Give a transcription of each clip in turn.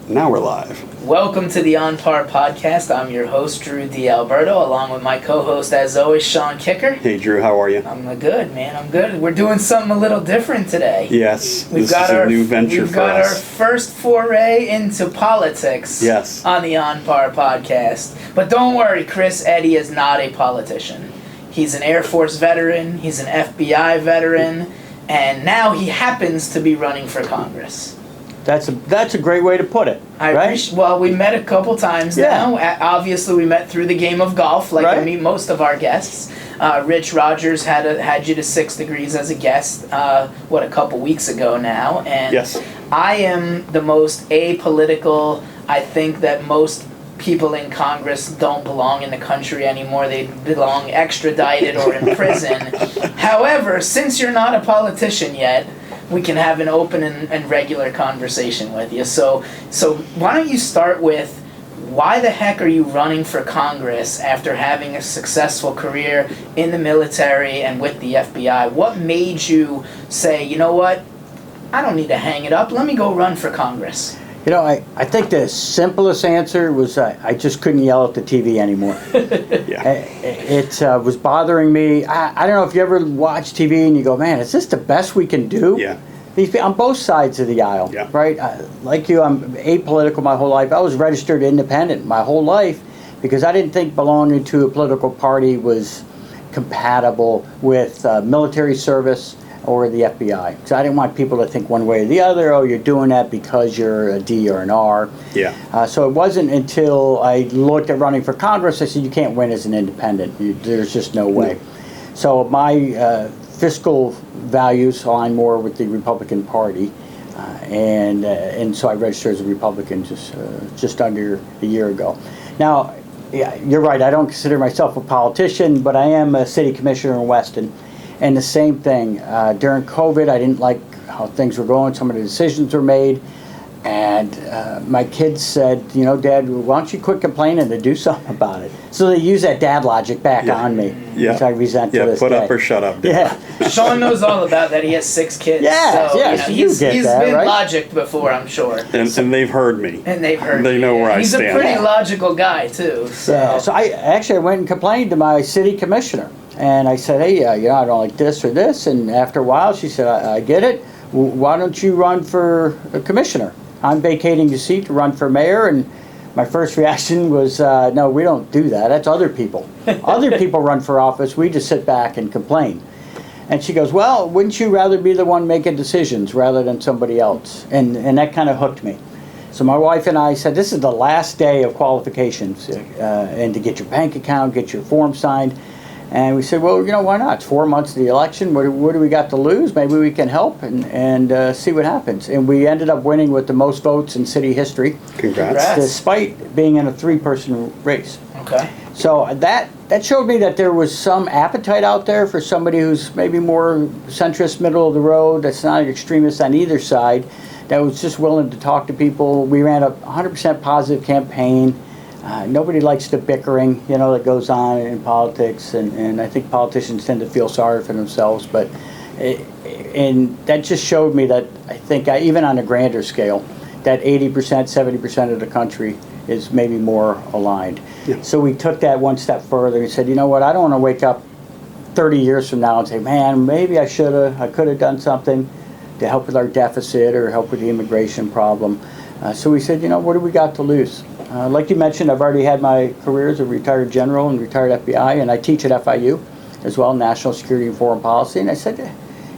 Now we're live. Welcome to the OnPar podcast. I'm your host, Drew D. Alberto, along with my co-host, as always, Sean Kicker. Hey, Drew, how are you? I'm good, man. I'm good. We're doing something a little different today. Yes, this is a new venture for us. We've got our first foray into politics on the OnPar podcast. But don't worry, Chris Eddy is not a politician. He's an Air Force veteran, he's an FBI veteran, and now he happens to be running for Congress. That's a great way to put it. Well, we met a couple times now. Obviously, we met through the game of golf, like I meet most of our guests. Rich Rogers had you to 6 Degrees as a guest, a couple weeks ago now. And I am the most apolitical. I think that most people in Congress don't belong in the country anymore. They belong extradited or in prison. However, since you're not a politician yet, we can have an open and regular conversation with you. So why don't you start with, why the heck are you running for Congress after having a successful career in the military and with the FBI? What made you say, you know what, I don't need to hang it up, let me go run for Congress? You know, I think the simplest answer was I just couldn't yell at the TV anymore. It was bothering me. I don't know if you ever watch TV and you go, man, is this the best we can do? Yeah. On both sides of the aisle, right? Like you, I'm apolitical my whole life. I was registered independent my whole life because I didn't think belonging to a political party was compatible with military service or the FBI. Because I didn't want people to think one way or the other, oh, you're doing that because you're a D or an R. So it wasn't until I looked at running for Congress, I said, you can't win as an independent. There's just no way. So my fiscal values align more with the Republican Party. And so I registered as a Republican just under a year ago. Now, you're right, I don't consider myself a politician, but I am a city commissioner in Weston. And the same thing, during COVID, I didn't like how things were going, some of the decisions were made, and my kids said, you know, Dad, why don't you quit complaining and do something about it? So they use that dad logic back on me, which I resent to this put day. up or shut up. Dad. Sean knows all about that. He has 6 kids. He's been logicked before, I'm sure. And they've heard me. And they've heard They know where I stand. He's a pretty logical guy, too. So I went and complained to my city commissioner. And I said, hey, I don't like this or this. And after a while, she said, I get it. Why don't you run for a commissioner? I'm vacating the seat to run for mayor. And my first reaction was, no, we don't do that. That's other people. Other people run for office. We just sit back and complain. And she goes, well, wouldn't you rather be the one making decisions rather than somebody else? And that kind of hooked me. So my wife and I said, this is the last day of qualifications and to get your bank account, get your form signed. And we said, well, you know, why not? It's 4 months to the election. What do we got to lose? Maybe we can help and see what happens. And we ended up winning with the most votes in city history. Congrats. Despite being in a 3-person race. Okay. So that showed me that there was some appetite out there for somebody who's maybe more centrist, middle of the road, that's not an extremist on either side, that was just willing to talk to people. We ran a 100% positive campaign. Nobody likes the bickering, that goes on in politics, and I think politicians tend to feel sorry for themselves. But and that just showed me that I think even on a grander scale, that 80%, 70% of the country is maybe more aligned. Yeah. So we took that one step further and said, you know what, I don't want to wake up 30 years from now and say, man, maybe I could have done something to help with our deficit or help with the immigration problem. So we said, what do we got to lose? Like you mentioned, I've already had my career as a retired general and retired FBI, and I teach at FIU as well, National Security and Foreign Policy. And I said,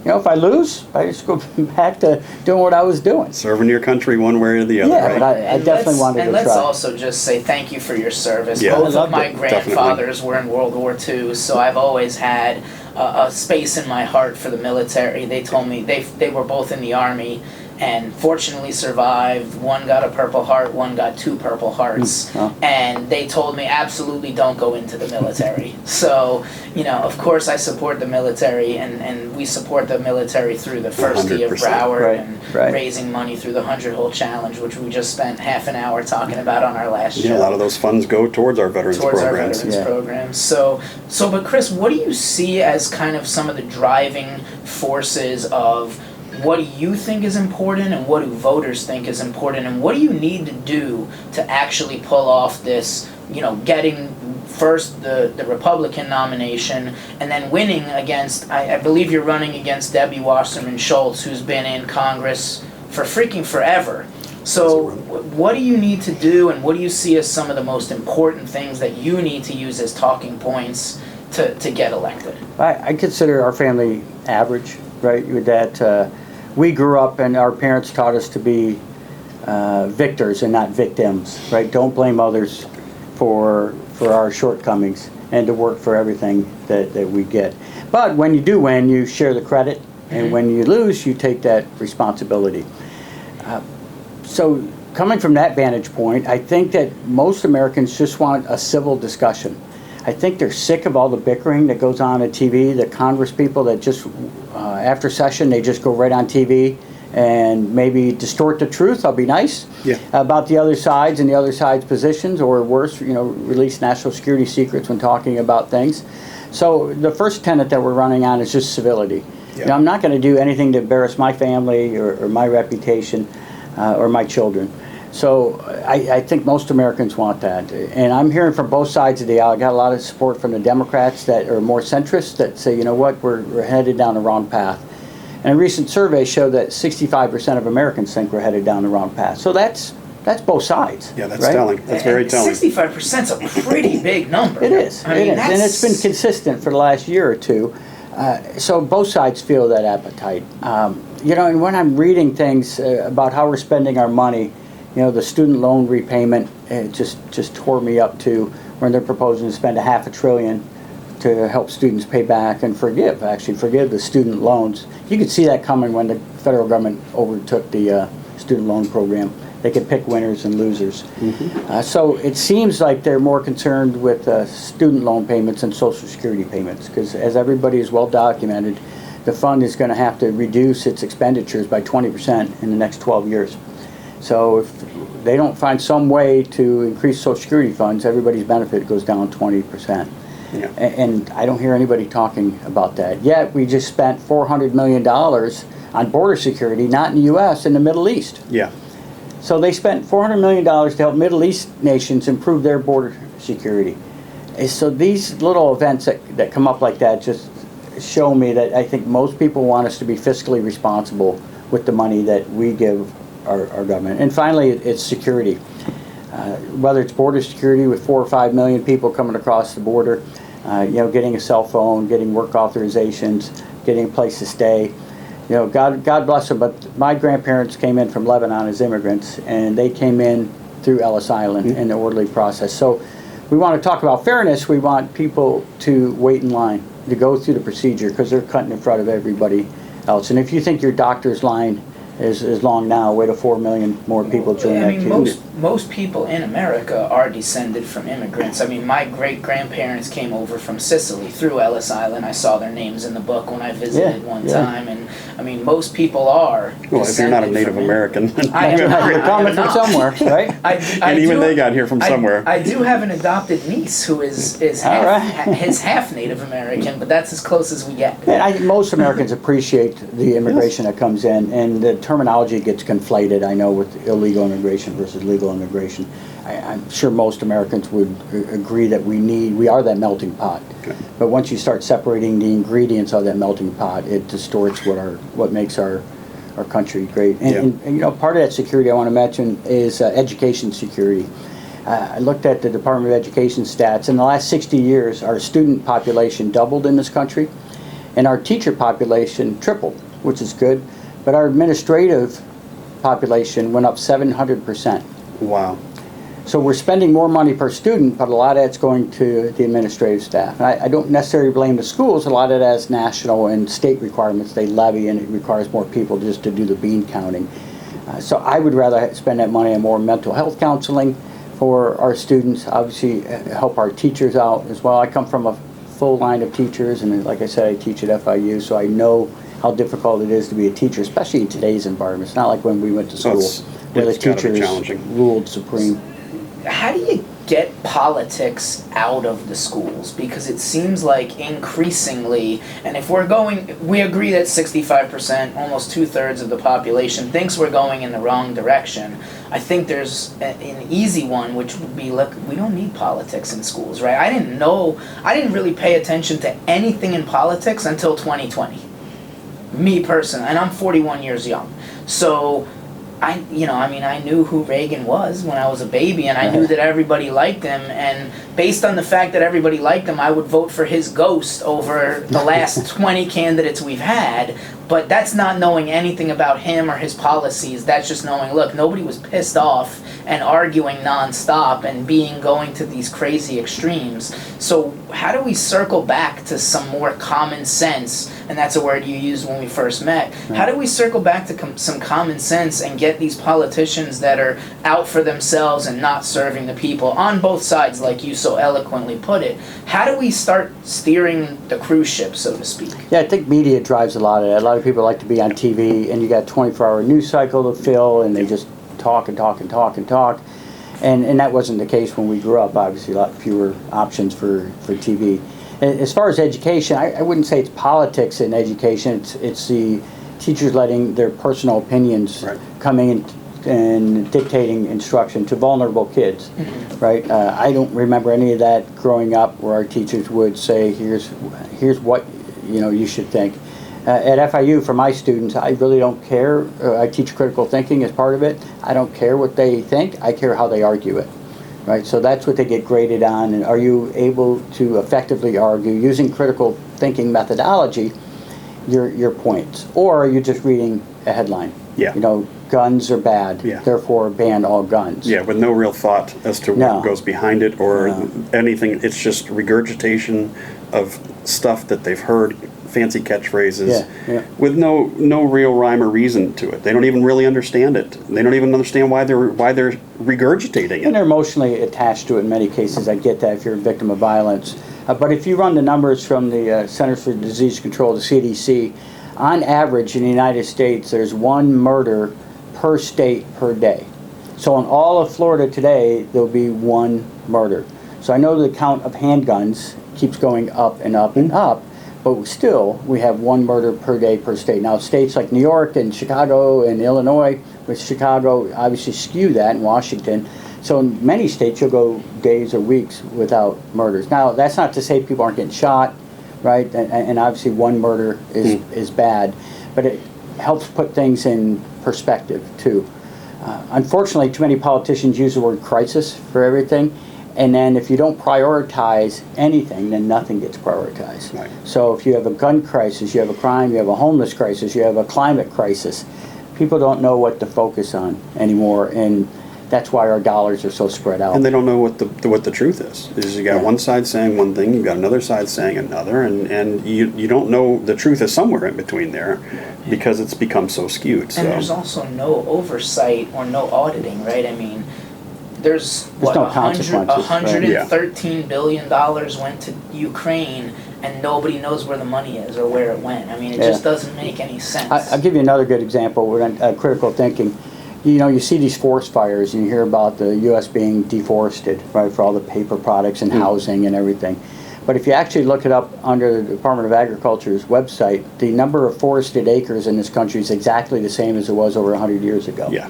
if I lose, I just go back to doing what I was doing. Serving your country one way or the other, right? But I definitely wanted to try. And let's also just say thank you for your service. Yeah. Both of my grandfathers were in World War II, so I've always had a space in my heart for the military. They told me they were both in the Army, and fortunately survived. One got a Purple Heart, one got 2 Purple Hearts. And they told me, absolutely don't go into the military. So, of course I support the military, and we support the military through the First Tee of Broward and raising money through the 100-Hole Challenge, which we just spent half an hour talking about on our last show. A lot of those funds go towards our veterans programs. So, but Chris, what do you see as kind of some of the driving forces of what do you think is important, and what do voters think is important, and what do you need to do to actually pull off this, getting first the Republican nomination and then winning against, I believe you're running against Debbie Wasserman Schultz, who's been in Congress for freaking forever. So what do you need to do, and what do you see as some of the most important things that you need to use as talking points to get elected? I consider our family average, right? With that, we grew up and our parents taught us to be victors and not victims, right? Don't blame others for our shortcomings, and to work for everything that we get. But when you do win, you share the credit, and when you lose, you take that responsibility. So coming from that vantage point, I think that most Americans just want a civil discussion. I think they're sick of all the bickering that goes on TV, the Congress people that just, after session, they just go right on TV and maybe distort the truth, I'll be nice, about the other sides and the other side's positions, or worse, release national security secrets when talking about things. So the first tenet that we're running on is just civility. I'm not going to do anything to embarrass my family or my reputation or my children. So I think most Americans want that. And I'm hearing from both sides of the aisle. I got a lot of support from the Democrats that are more centrist that say, we're headed down the wrong path. And a recent survey showed that 65% of Americans think we're headed down the wrong path. So that's both sides. Yeah, that's right? telling. That's very telling. 65% is a pretty big number. It is. And it's been consistent for the last year or two. So both sides feel that appetite. And when I'm reading things about how we're spending our money, the student loan repayment, it just tore me up to when they're proposing to spend $500 billion to help students pay back and forgive the student loans. You could see that coming when the federal government overtook the student loan program. They could pick winners and losers. So it seems like they're more concerned with student loan payments and Social Security payments, because as everybody is well documented, the fund is going to have to reduce its expenditures by 20% in the next 12 years. So if they don't find some way to increase Social Security funds, everybody's benefit goes down 20%. Yeah. And I don't hear anybody talking about that. Yet we just spent $400 million on border security, not in the U.S., in the Middle East. Yeah. So they spent $400 million to help Middle East nations improve their border security. And so these little events that come up like that just show me that I think most people want us to be fiscally responsible with the money that we give our government. And finally, it's security. Whether it's border security with 4 or 5 million people coming across the border, getting a cell phone, getting work authorizations, getting a place to stay. God bless them, but my grandparents came in from Lebanon as immigrants, and they came in through Ellis Island in the orderly process. So we want to talk about fairness. We want people to wait in line, to go through the procedure, because they're cutting in front of everybody else. And if you think your doctor's line is long now, wait till 4 million more people join that queue. Most people in America are descended from immigrants. I mean, my great-grandparents came over from Sicily through Ellis Island. I saw their names in the book when I visited one time, and I mean, most people are. Well, if you're not a Native American, you're coming from somewhere, right? And even they got here from somewhere. I do have an adopted niece who is half Native American, but that's as close as we get. And I think most Americans appreciate the immigration that comes in, and the terminology gets conflated, I know, with illegal immigration versus legal immigration. I'm sure most Americans would agree that we are that melting pot. Okay. But once you start separating the ingredients of that melting pot, it distorts what makes our country great. And part of that security I want to mention is education security. I looked at the Department of Education stats. In the last 60 years, our student population doubled in this country, and our teacher population tripled, which is good. But our administrative population went up 700%. Wow. So we're spending more money per student, but a lot of that's going to the administrative staff. And I don't necessarily blame the schools. A lot of that is national and state requirements they levy, and it requires more people just to do the bean counting. So I would rather spend that money on more mental health counseling for our students, obviously help our teachers out as well. I come from a full line of teachers, and like I said, I teach at FIU, so I know how difficult it is to be a teacher, especially in today's environment. It's not like when we went to school where the teachers ruled supreme. How do you get politics out of the schools? Because it seems like increasingly, and if we agree that 65%, almost 2/3 of the population thinks we're going in the wrong direction. I think there's an easy one, which would be, look, we don't need politics in schools, right? I didn't really pay attention to anything in politics until 2020. Me personally, and I'm 41 years young. So I knew who Reagan was when I was a baby, and I knew that everybody liked him, and based on the fact that everybody liked him, I would vote for his ghost over the last 20 candidates we've had. But that's not knowing anything about him or his policies. That's just knowing, look, nobody was pissed off and arguing nonstop and going to these crazy extremes. So how do we circle back to some more common sense? And that's a word you used when we first met. How do we circle back to some common sense and get these politicians that are out for themselves and not serving the people on both sides, like you so eloquently put it? How do we start steering the cruise ship, so to speak? Yeah, I think media drives a lot of that. A lot of people like to be on TV, and you got a 24-hour news cycle to fill, and they just talk and talk and talk and talk. And that wasn't the case when we grew up. Obviously, a lot fewer options for TV. As far as education, I wouldn't say it's politics in education. It's the teachers letting their personal opinions come in and dictating instruction to vulnerable kids, right? I don't remember any of that growing up where our teachers would say, here's what you should think. At FIU, for my students, I really don't care. I teach critical thinking as part of it. I don't care what they think. I care how they argue it, right? So that's what they get graded on. And are you able to effectively argue using critical thinking methodology your points? Or are you just reading a headline? Yeah. Guns are bad, therefore ban all guns. Yeah, with no real thought as to what goes behind it or anything. It's just regurgitation of stuff that they've heard, fancy catchphrases, with no real rhyme or reason to it. They don't even really understand it. They don't even understand why they're regurgitating it. And they're emotionally attached to it in many cases. I get that if you're a victim of violence. But if you run the numbers from the Centers for Disease Control, the CDC, on average in the United States, there's one murder per state per day. So in all of Florida today, there'll be one murder. So I know the count of handguns keeps going up and up and up, but still we have one murder per day per state. Now states like New York and Chicago and Illinois, with Chicago obviously skew that, and Washington. So in many states you'll go days or weeks without murders. Now that's not to say people aren't getting shot, right? And obviously one murder is bad, but it helps put things in perspective too. Unfortunately, too many politicians use the word crisis for everything, and then if you don't prioritize anything, then nothing gets prioritized. Right. So if you have a gun crisis, you have a crime, you have a homeless crisis, you have a climate crisis, people don't know what to focus on anymore, and that's why our dollars are so spread out. And they don't know what the truth is. You got one side saying one thing, you got another side saying another, and you don't know the truth is somewhere in between there, because it's become so skewed. So. And there's also no oversight or no auditing, right? I mean, there's no consequences, $113 billion went to Ukraine, and nobody knows where the money is or where it went. I mean, it just doesn't make any sense. I'll give you another good example with critical thinking. You see these forest fires, and you hear about the U.S. being deforested, right, for all the paper products and housing and everything. But if you actually look it up under the Department of Agriculture's website, the number of forested acres in this country is exactly the same as it was over 100 years ago. Yeah.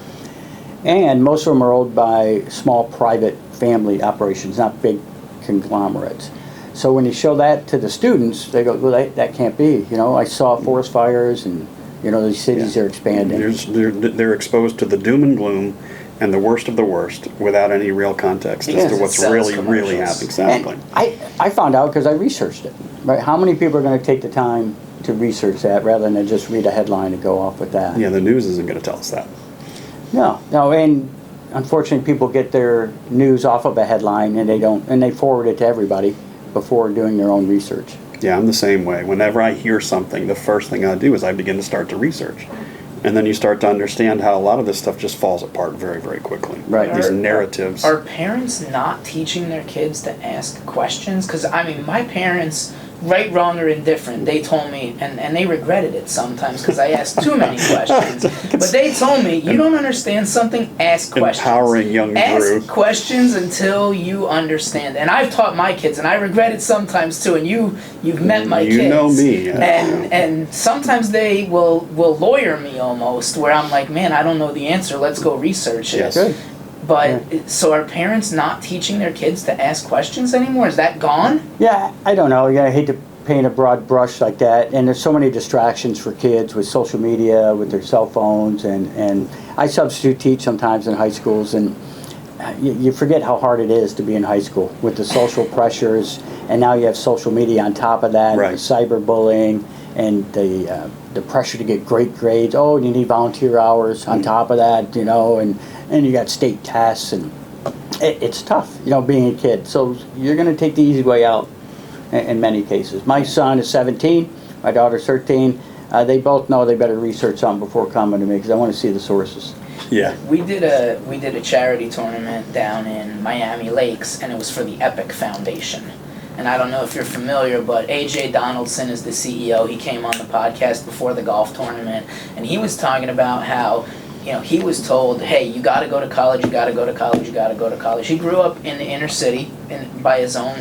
And most of them are owned by small private family operations, not big conglomerates. So when you show that to the students, they go, well, that can't be. I saw forest fires, and these cities are expanding. They're exposed to the doom and gloom and the worst of the worst without any real context as to what's really happening. Exactly. And I found out because I researched it. Right? How many people are going to take the time to research that rather than just read a headline and go off with that? Yeah, the news isn't going to tell us that. No, and unfortunately, people get their news off of a headline and they forward it to everybody before doing their own research. Yeah, I'm the same way. Whenever I hear something, the first thing I do is I begin to start to research. And then you start to understand how a lot of this stuff just falls apart very, very quickly. Right. These narratives. Are parents not teaching their kids to ask questions? Because, my parents right, wrong, or indifferent, they told me, and they regretted it sometimes because I asked too many questions, but they told me, you don't understand something, ask questions. Empowering young Drew. Ask questions until you understand. And I've taught my kids, and I regret it sometimes too, and you've met my kids. You know me. And sometimes they will lawyer me almost, where I'm like, man, I don't know the answer, let's go research it. Yes. Good. But, so are parents not teaching their kids to ask questions anymore? Is that gone? Yeah, I don't know. Yeah, I hate to paint a broad brush like that. And there's so many distractions for kids with social media, with their cell phones. And I substitute teach sometimes in high schools. And you forget how hard it is to be in high school with the social pressures. And now you have social media on top of that, right. And cyberbullying, and the pressure to get great grades. Oh, you need volunteer hours on top of that, and you got state tests, and it's tough, being a kid. So you're going to take the easy way out in many cases. My son is 17, my daughter's 13. They both know they better research something before coming to me because I want to see the sources. Yeah. We did a charity tournament down in Miami Lakes, and it was for the Epic Foundation. And I don't know if you're familiar, but A.J. Donaldson is the CEO. He came on the podcast before the golf tournament, and he was talking about how, he was told, hey, you got to go to college, you got to go to college, you got to go to college. He grew up in the inner city by his own,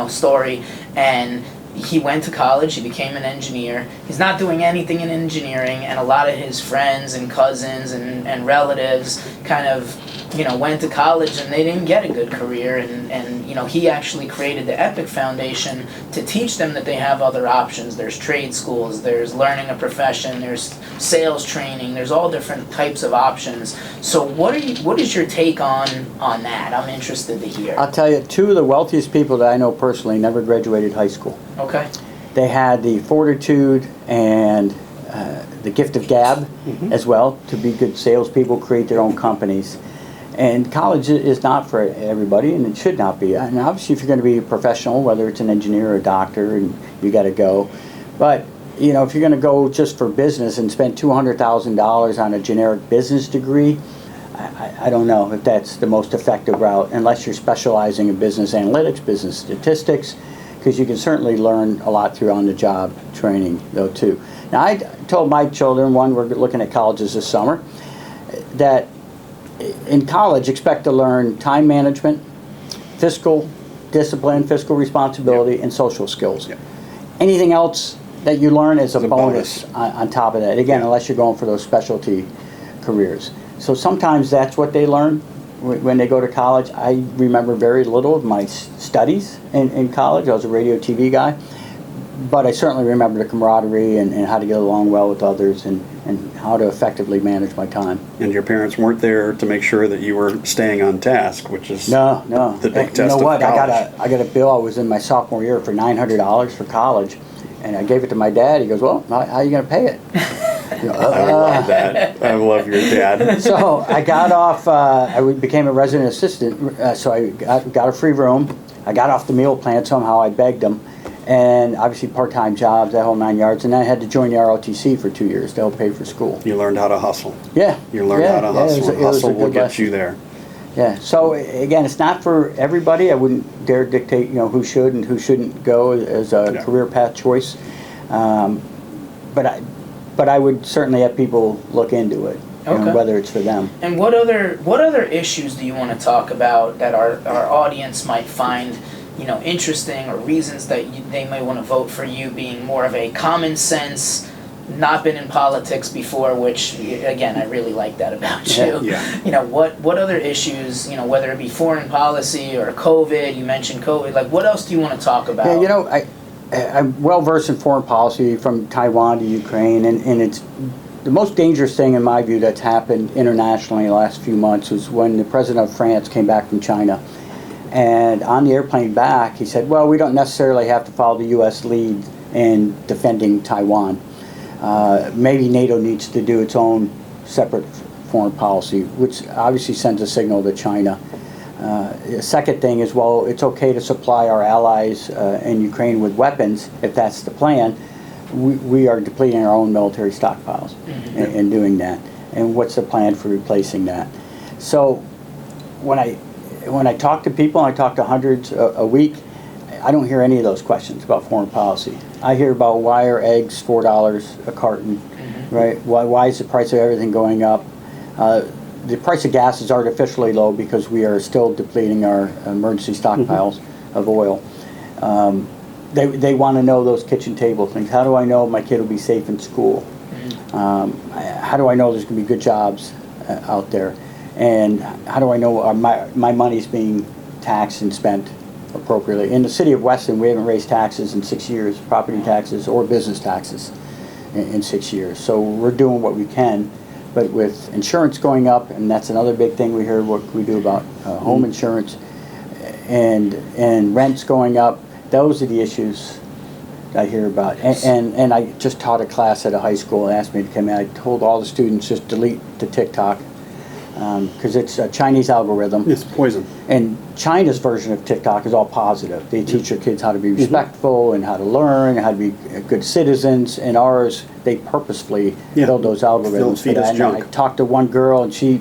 story, and he went to college, he became an engineer. He's not doing anything in engineering, and a lot of his friends and cousins and relatives kind of, went to college and they didn't get a good career, and he actually created the Epic Foundation to teach them that they have other options. There's trade schools, there's learning a profession, there's sales training, there's all different types of options. So what is your take on that? I'm interested to hear. I'll tell you, two of the wealthiest people that I know personally never graduated high school. Okay. They had the fortitude and the gift of gab as well to be good salespeople, create their own companies. And college is not for everybody, and it should not be. And obviously, if you're going to be a professional, whether it's an engineer or a doctor, and you got to go. But if you're going to go just for business and spend $200,000 on a generic business degree, I don't know if that's the most effective route, unless you're specializing in business analytics, business statistics, because you can certainly learn a lot through on-the-job training, though, too. Now, I told my children, we're looking at colleges this summer, that in college, expect to learn time management, fiscal discipline, fiscal responsibility, and social skills. Anything else that you learn is a bonus on top of that. Again, unless you're going for those specialty careers. So sometimes that's what they learn when they go to college. I remember very little of my studies in college. I was a radio TV guy. But I certainly remember the camaraderie and how to get along well with others and how to effectively manage my time. And your parents weren't there to make sure that you were staying on task, which is no. the big test of college. You know what? I got a bill. I was in my sophomore year for $900 for college, and I gave it to my dad. He goes, "Well, how are you going to pay it?" I love that. I love your dad. So I got off. I became a resident assistant. So I got a free room. I got off the meal plan somehow. I begged them. And obviously part-time jobs, that whole 9 yards. And then I had to join the ROTC for 2 years to help pay for school. You learned how to hustle. Yeah. You learned how to hustle. Hustle will get lesson. you there. Yeah. So again, it's not for everybody. I wouldn't dare dictate, who should and who shouldn't go as a career path choice. But I would certainly have people look into it, whether it's for them. And what other issues do you want to talk about that our audience might find interesting, or reasons that they may want to vote for you, being more of a common sense, not been in politics before, which again, I really like that about you. Yeah. What other issues, whether it be foreign policy or COVID, you mentioned COVID, like what else do you want to talk about? Yeah, I'm well versed in foreign policy from Taiwan to Ukraine, and it's the most dangerous thing in my view that's happened internationally in the last few months was when the president of France came back from China. And on the airplane back, he said, well, we don't necessarily have to follow the U.S. lead in defending Taiwan. Maybe NATO needs to do its own separate foreign policy, which obviously sends a signal to China. The second thing is, well, it's okay to supply our allies in Ukraine with weapons, if that's the plan. We are depleting our own military stockpiles in doing that. And what's the plan for replacing that? So when I talk to people, and I talk to hundreds a week, I don't hear any of those questions about foreign policy. I hear about why are eggs $4 a carton, right? Why is the price of everything going up? The price of gas is artificially low because we are still depleting our emergency stockpiles of oil. They want to know those kitchen table things. How do I know my kid will be safe in school? How do I know there's going to be good jobs out there? And how do I know my money's being taxed and spent appropriately? In the city of Weston, we haven't raised taxes in 6 years, property taxes or business taxes in 6 years. So we're doing what we can. But with insurance going up, and that's another big thing we heard, what we do about home insurance, and rents going up, those are the issues I hear about. And I just taught a class at a high school, asked me to come in. I told all the students just delete the TikTok because it's a Chinese algorithm. It's poison. And China's version of TikTok is all positive. They teach your kids how to be respectful and how to learn, how to be good citizens. And ours, they purposefully build those algorithms for that. And I talked to one girl, and she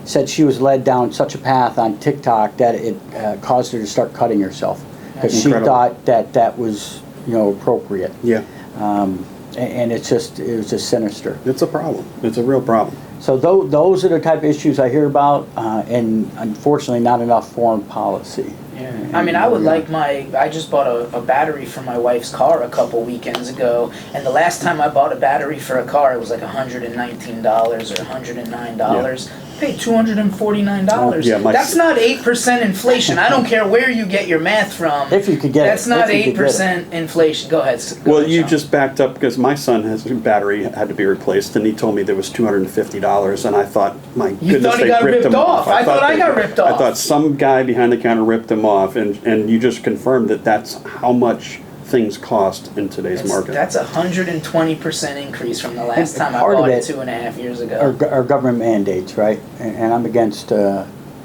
said she was led down such a path on TikTok that it caused her to start cutting herself because she thought that was appropriate. Yeah. And it was just sinister. It's a problem. It's a real problem. So those are the type of issues I hear about, and unfortunately not enough foreign policy. Yeah. I mean, I would like I just bought a battery for my wife's car a couple weekends ago, and the last time I bought a battery for a car, it was like $119 or $109. I paid $249. That's not 8% inflation. I don't care where you get your math from. If you could get that's not 8% inflation. Go ahead. You just backed up because my son has a battery had to be replaced, and he told me there was $250, and I thought, my goodness, you thought he got ripped off. I thought I got ripped off. I thought some guy behind the counter ripped him off, and you just confirmed that's how much things cost in today's market. That's 120% increase from the last time I bought it 2.5 years ago. Our government mandates, right? And I'm against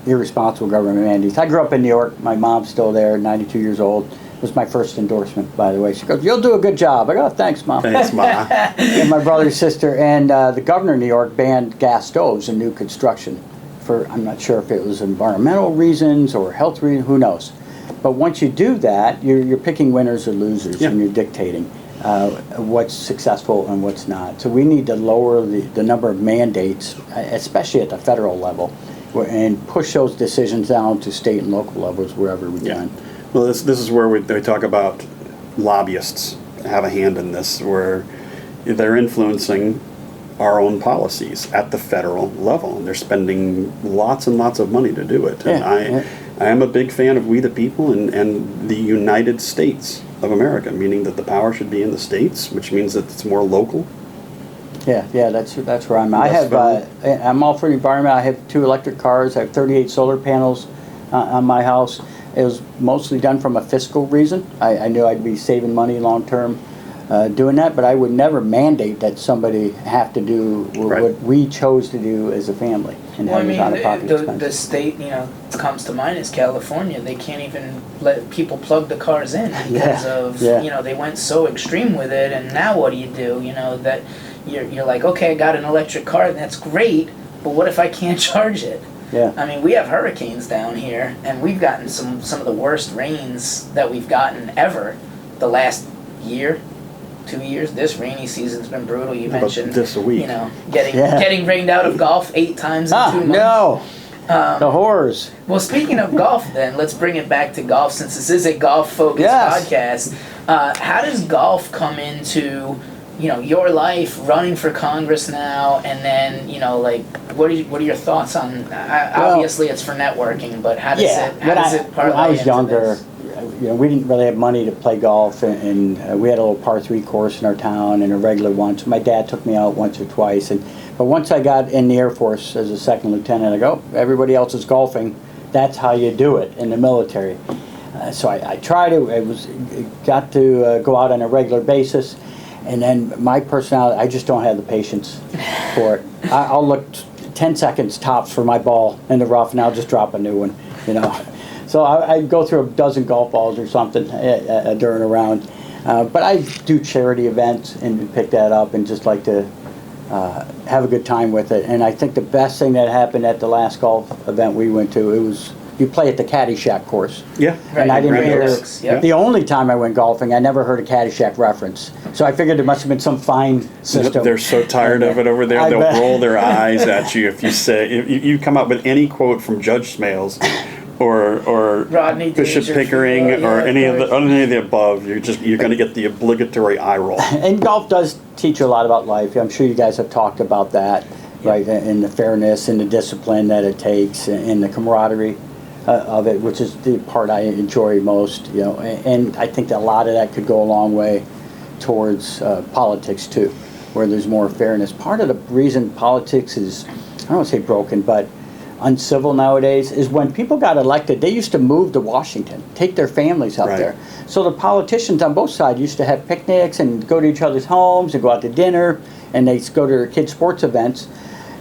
irresponsible government mandates. I grew up in New York. My mom's still there, 92 years old. It was my first endorsement, by the way. She goes, "You'll do a good job." I go, "Thanks, Mom." Thanks, Mom. And my brother and sister. And the governor of New York banned gas stoves in new construction for, I'm not sure if it was environmental reasons or health reasons, who knows. But once you do that, you're picking winners or losers, and you're dictating what's successful and what's not. So we need to lower the number of mandates, especially at the federal level, and push those decisions down to state and local levels wherever we can. Well, this is where they talk about lobbyists have a hand in this, where they're influencing our own policies at the federal level. And they're spending lots and lots of money to do it. And I am a big fan of we the people and the United States of America, meaning that the power should be in the states, which means that it's more local. Yeah, that's where I'm at. I'm all for the environment. I have 2 electric cars. I have 38 solar panels on my house. It was mostly done from a fiscal reason. I knew I'd be saving money long term doing that, but I would never mandate that somebody have to do what we chose to do as a family. And the state, comes to mind is California. They can't even let people plug the cars in because of, they went so extreme with it. And now what do? That you're like, okay, I got an electric car, and that's great, but what if I can't charge it? Yeah. I mean, we have hurricanes down here, and we've gotten some of the worst rains that we've gotten ever the last year. 2 years. This rainy season's been brutal. You mentioned this a week. Getting rained out of golf 8 times in 2 months. No, the horrors. Well, speaking of golf, then let's bring it back to golf since this is a golf-focused podcast. How does golf come into your life, running for Congress now, and then what are your thoughts on? Obviously, it's for networking, but how does it parlay into this? When I was younger, we didn't really have money to play golf, and we had a little par 3 course in our town and a regular one. So my dad took me out once or twice, but once I got in the Air Force as a second lieutenant, I go, everybody else is golfing. That's how you do it in the military. So I tried it. Got to go out on a regular basis, and then my personality, I just don't have the patience for it. I'll look 10 seconds tops for my ball in the rough, and I'll just drop a new one. So I go through a dozen golf balls or something during a round. But I do charity events and pick that up and just like to have a good time with it. And I think the best thing that happened at the last golf event we went to, it was you play at the Caddyshack course. Yeah. And I didn't hear, Yep. the only time I went golfing, I never heard a Caddyshack reference. So I figured there must have been some fine system. They're so tired of it over there. They'll roll their eyes at you if you say, if you come up with any quote from Judge Smales or Rodney Bishop Pickering or any of the above, you're going to get the obligatory eye roll. And golf does teach you a lot about life. I'm sure you guys have talked about that, right? And the fairness and the discipline that it takes and the camaraderie of it, which is the part I enjoy most, you know. And I think that a lot of that could go a long way towards politics too, where there's more fairness. Part of the reason politics is, I don't want to say broken, but uncivil nowadays is when people got elected, they used to move to Washington, take their families out there. So the politicians on both sides used to have picnics and go to each other's homes and go out to dinner, and they go to their kids' sports events.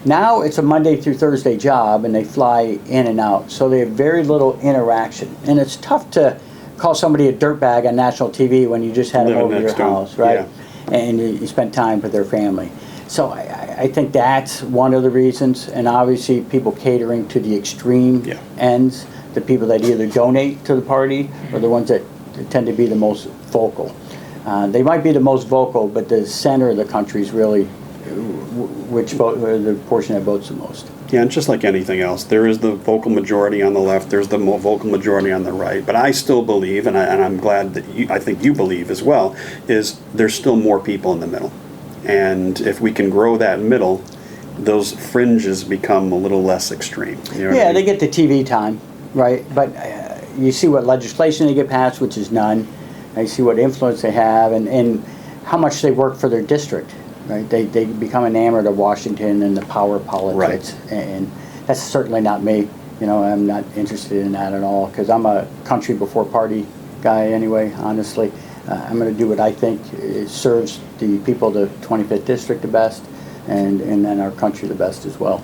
Now it's a Monday through Thursday job, and they fly in and out. So they have very little interaction. And it's tough to call somebody a dirtbag on national TV when you just had them over your house, right? Yeah. And you spent time with their family. So I think that's one of the reasons, and obviously people catering to the extreme ends, the people that either donate to the party or the ones that tend to be the most vocal. They might be the most vocal, but the center of the country is really the portion that votes the most. Yeah, and just like anything else, there is the vocal majority on the left, there's the vocal majority on the right. But I still believe, and I'm glad that I think you believe as well, is there's still more people in the middle. And if we can grow that middle, those fringes become a little less extreme. You know what I mean? They get the TV time, right? But you see what legislation they get passed, which is none. You see what influence they have and how much they work for their district, right? They become enamored of Washington and the power politics. Right. And that's certainly not me. You know, I'm not interested in that at all because I'm a country before party guy anyway, honestly. I'm going to do what I think serves the people of the 25th District the best and then our country the best as well.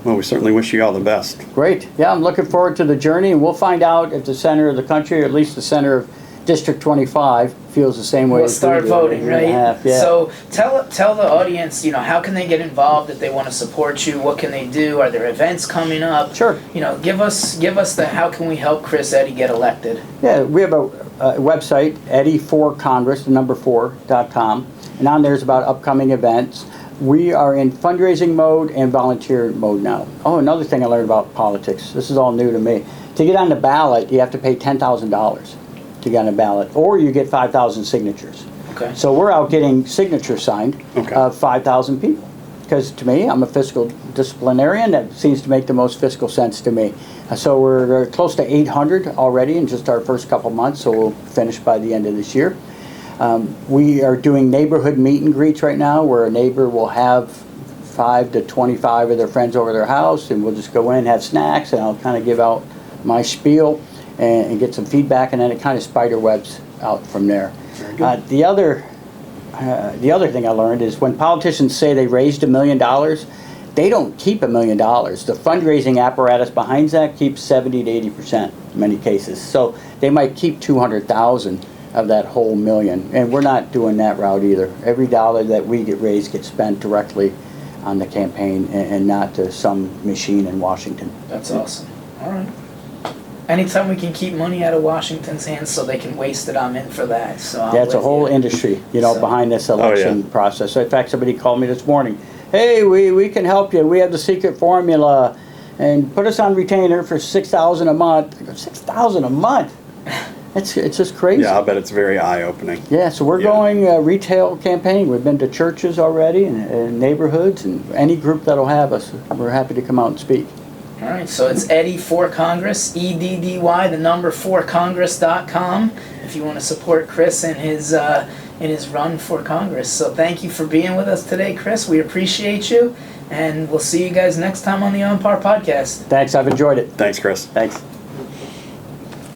Well, we certainly wish you all the best. Great. Yeah, I'm looking forward to the journey, and we'll find out if the center of the country, or at least the center of District 25, feels the same way. We'll start voting, right? Yeah. So tell the audience, you know, how can they get involved if they want to support you? What can they do? Are there events coming up? Sure. You know, give us the how can we help Chris Eddy get elected? Yeah, we have a website, Eddy4Congress, the number 4.com, and on there's about upcoming events. We are in fundraising mode and volunteer mode now. Oh, another thing I learned about politics. This is all new to me. To get on the ballot, you have to pay $10,000 to get on the ballot, or you get 5,000 signatures. Okay. So we're out getting signatures signed of 5,000 people. Because to me, I'm a fiscal disciplinarian. That seems to make the most fiscal sense to me. So we're close to 800 already in just our first couple months, so we'll finish by the end of this year. We are doing neighborhood meet and greets right now, where a neighbor will have 5 to 25 of their friends over their house, and we'll just go in, have snacks, and I'll kind of give out my spiel and get some feedback, and then it kind of spider webs out from there. The other thing I learned is when politicians say they raised $1 million, they don't keep $1 million. The fundraising apparatus behind that keeps 70 to 80% in many cases. So they might keep 200,000 of that whole million, and we're not doing that route either. Every dollar that we get raised gets spent directly on the campaign and not to some machine in Washington. That's awesome. All right. Anytime we can keep money out of Washington's hands so they can waste it, I'm in for that. So that's a whole industry, behind this election process. So in fact, somebody called me this morning. Hey, we can help you. We have the secret formula, and put us on retainer for $6,000 a month. I go, $6,000 a month? It's just crazy. Yeah, I'll bet it's very eye-opening. Yeah, so we're going retail campaign. We've been to churches already and neighborhoods, and any group that'll have us, we're happy to come out and speak. All right, so it's Eddy for Congress, EDDY, the number 4congress.com, if you want to support Chris in his run for Congress. So thank you for being with us today, Chris. We appreciate you, and we'll see you guys next time on the OnPar podcast. Thanks, I've enjoyed it. Thanks, Chris. Thanks.